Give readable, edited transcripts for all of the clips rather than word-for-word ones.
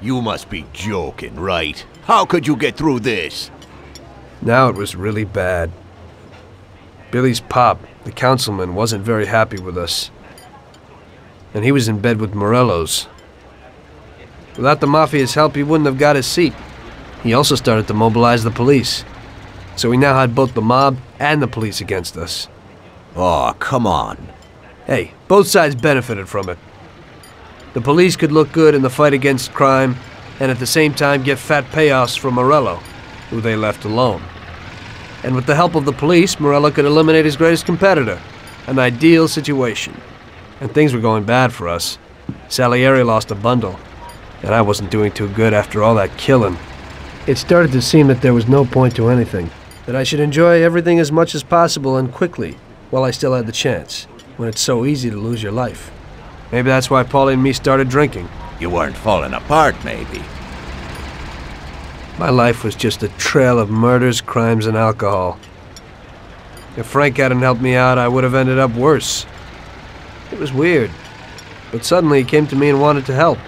You must be joking, right? How could you get through this? Now it was really bad. Billy's pop, the councilman, wasn't very happy with us. And he was in bed with Morello's. Without the Mafia's help, he wouldn't have got his seat. He also started to mobilize the police. So we now had both the mob and the police against us. Oh, come on. Hey, both sides benefited from it. The police could look good in the fight against crime, and at the same time get fat payoffs from Morello, who they left alone. And with the help of the police, Morello could eliminate his greatest competitor. An ideal situation. And things were going bad for us. Salieri lost a bundle, and I wasn't doing too good after all that killing. It started to seem that there was no point to anything, that I should enjoy everything as much as possible and quickly, while I still had the chance, when it's so easy to lose your life. Maybe that's why Paulie and me started drinking. You weren't falling apart, maybe. My life was just a trail of murders, crimes, and alcohol. If Frank hadn't helped me out, I would have ended up worse. It was weird, but suddenly he came to me and wanted to help.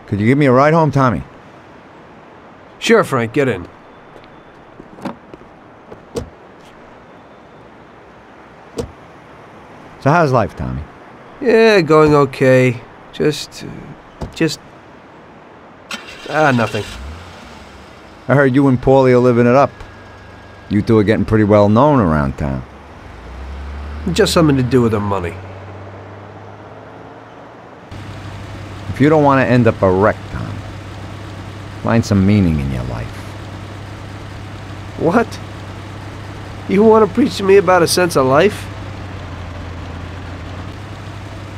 Could you give me a ride home, Tommy? Sure, Frank, get in. So how's life, Tommy? Yeah, going okay. Nothing. I heard you and Paulie are living it up. You two are getting pretty well known around town. Just something to do with the money. If you don't want to end up a wreck, Tom, find some meaning in your life. What? You want to preach to me about a sense of life?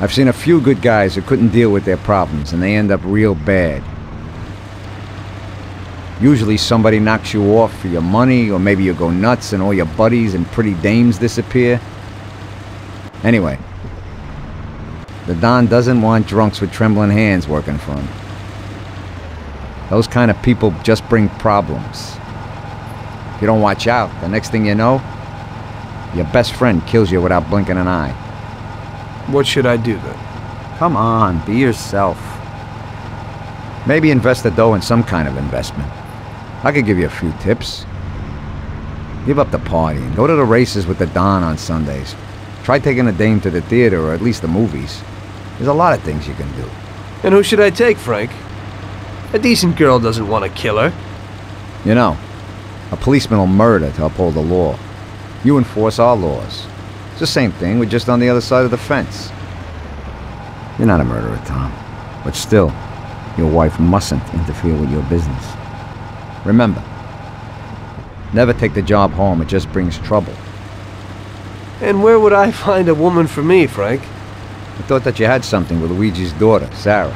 I've seen a few good guys who couldn't deal with their problems, and they end up real bad. Usually somebody knocks you off for your money, or maybe you go nuts and all your buddies and pretty dames disappear. Anyway, the Don doesn't want drunks with trembling hands working for him. Those kind of people just bring problems. If you don't watch out, the next thing you know, your best friend kills you without blinking an eye. What should I do then? Come on, be yourself. Maybe invest the dough in some kind of investment. I could give you a few tips. Give up the party and go to the races with the Don on Sundays. Try taking a dame to the theater or at least the movies. There's a lot of things you can do. And who should I take, Frank? A decent girl doesn't want to kill her. You know, a policeman will murder to uphold the law. You enforce our laws. It's the same thing, we're just on the other side of the fence. You're not a murderer, Tom. But still, your wife mustn't interfere with your business. Remember, never take the job home, it just brings trouble. And where would I find a woman for me, Frank? I thought that you had something with Luigi's daughter, Sarah.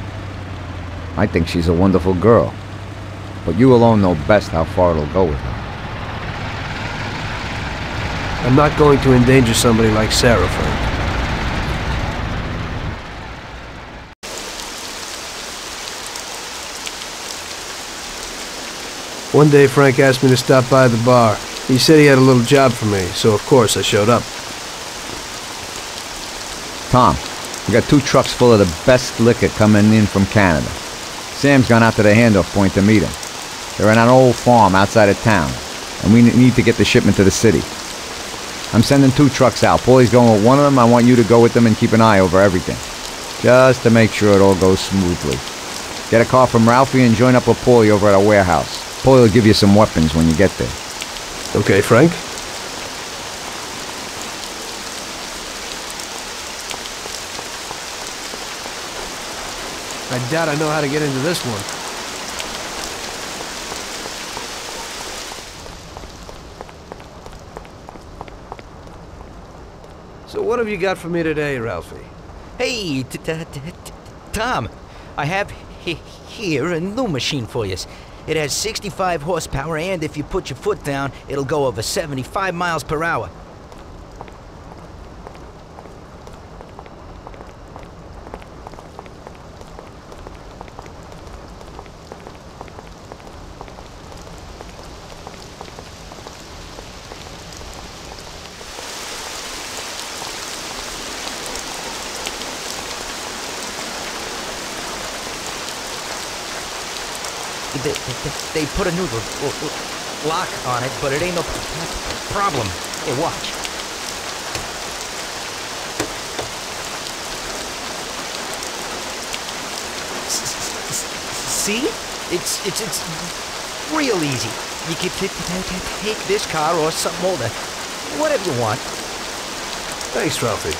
I think she's a wonderful girl. But you alone know best how far it'll go with her. I'm not going to endanger somebody like Sarah, Frank. One day, Frank asked me to stop by the bar. He said he had a little job for me, so of course I showed up. Tom, we got 2 trucks full of the best liquor coming in from Canada. Sam's gone out to the handoff point to meet him. They're in an old farm outside of town, and we need to get the shipment to the city. I'm sending 2 trucks out. Paulie's going with one of them. I want you to go with them and keep an eye over everything, just to make sure it all goes smoothly. Get a car from Ralphie and join up with Paulie over at our warehouse. Paulie will give you some weapons when you get there. Okay, Frank. I doubt I know how to get into this one. So what have you got for me today, Ralphie? Hey, Tom, I have here a new machine for you. It has 65 horsepower, and if you put your foot down, it'll go over 75 miles per hour. They put a new lock on it, but it ain't no problem. Hey, watch. See? It's real easy. You can take this car or something older, whatever you want. Thanks, Ralphie.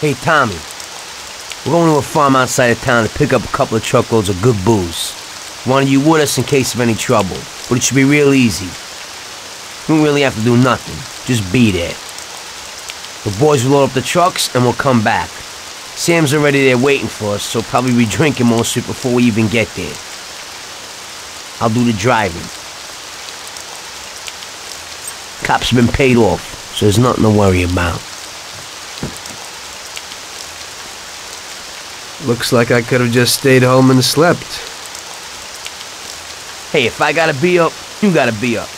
Hey, Tommy. We're going to a farm outside of town to pick up a couple of truckloads of good booze. Wanted you with us in case of any trouble, but it should be real easy. You don't really have to do nothing. Just be there. The boys will load up the trucks and we'll come back. Sam's already there waiting for us, so probably be drinking most of it before we even get there. I'll do the driving. Cops been paid off, so there's nothing to worry about. Looks like I could have just stayed home and slept. Hey, if I gotta be up, you gotta be up.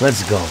Let's go.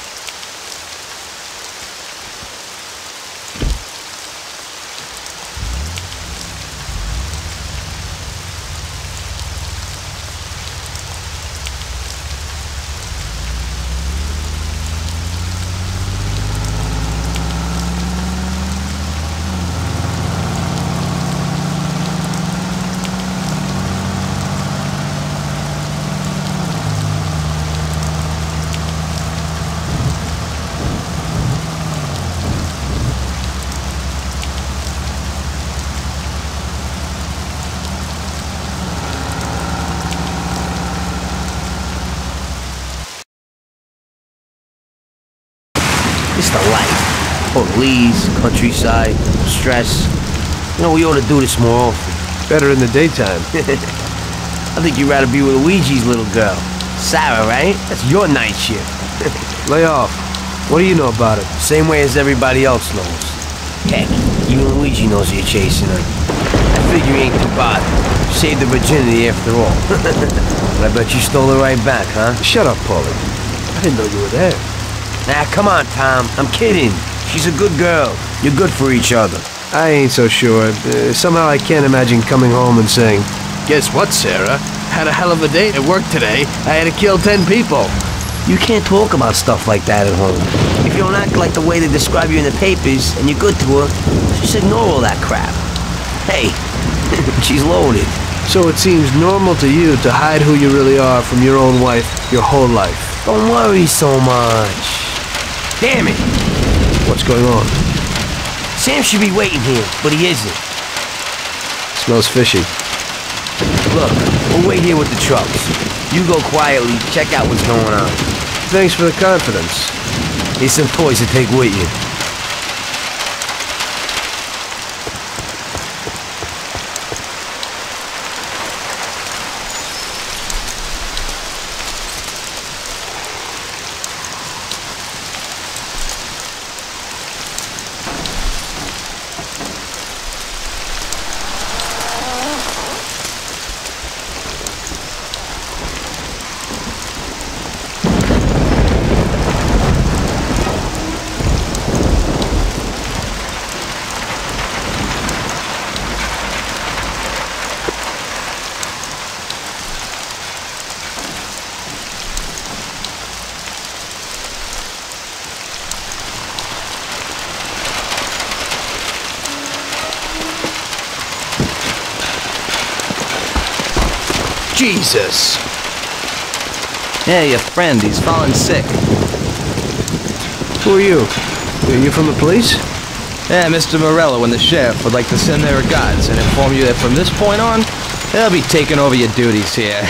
It's the life. Police, countryside, stress. You know, we ought to do this more often. Better in the daytime. I think you'd rather be with Luigi's little girl. Sarah, right? That's your night shift. Lay off. What do you know about it? Same way as everybody else knows. Heck, even Luigi knows you're chasing her. I figure you ain't too bothered. Saved the virginity after all. But I bet you stole her right back, huh? Shut up, Paulie. I didn't know you were there. Nah, come on, Tom. I'm kidding. She's a good girl. You're good for each other. I ain't so sure. Somehow I can't imagine coming home and saying, "Guess what, Sarah? Had a hell of a day at work today. I had to kill 10 people." You can't talk about stuff like that at home. If you don't act like the way they describe you in the papers and you're good to her, just ignore all that crap. Hey, she's loaded. So it seems normal to you to hide who you really are from your own wife your whole life. Don't worry so much. Damn it! What's going on? Sam should be waiting here, but he isn't. Smells fishy. Look, we'll wait here with the trucks. You go quietly, check out what's going on. Thanks for the confidence. Here's some toys to take with you. Jesus! Yeah, your friend, he's fallen sick. Who are you? Are you from the police? Yeah, Mr. Morello and the sheriff would like to send their regards and inform you that from this point on, they'll be taking over your duties here.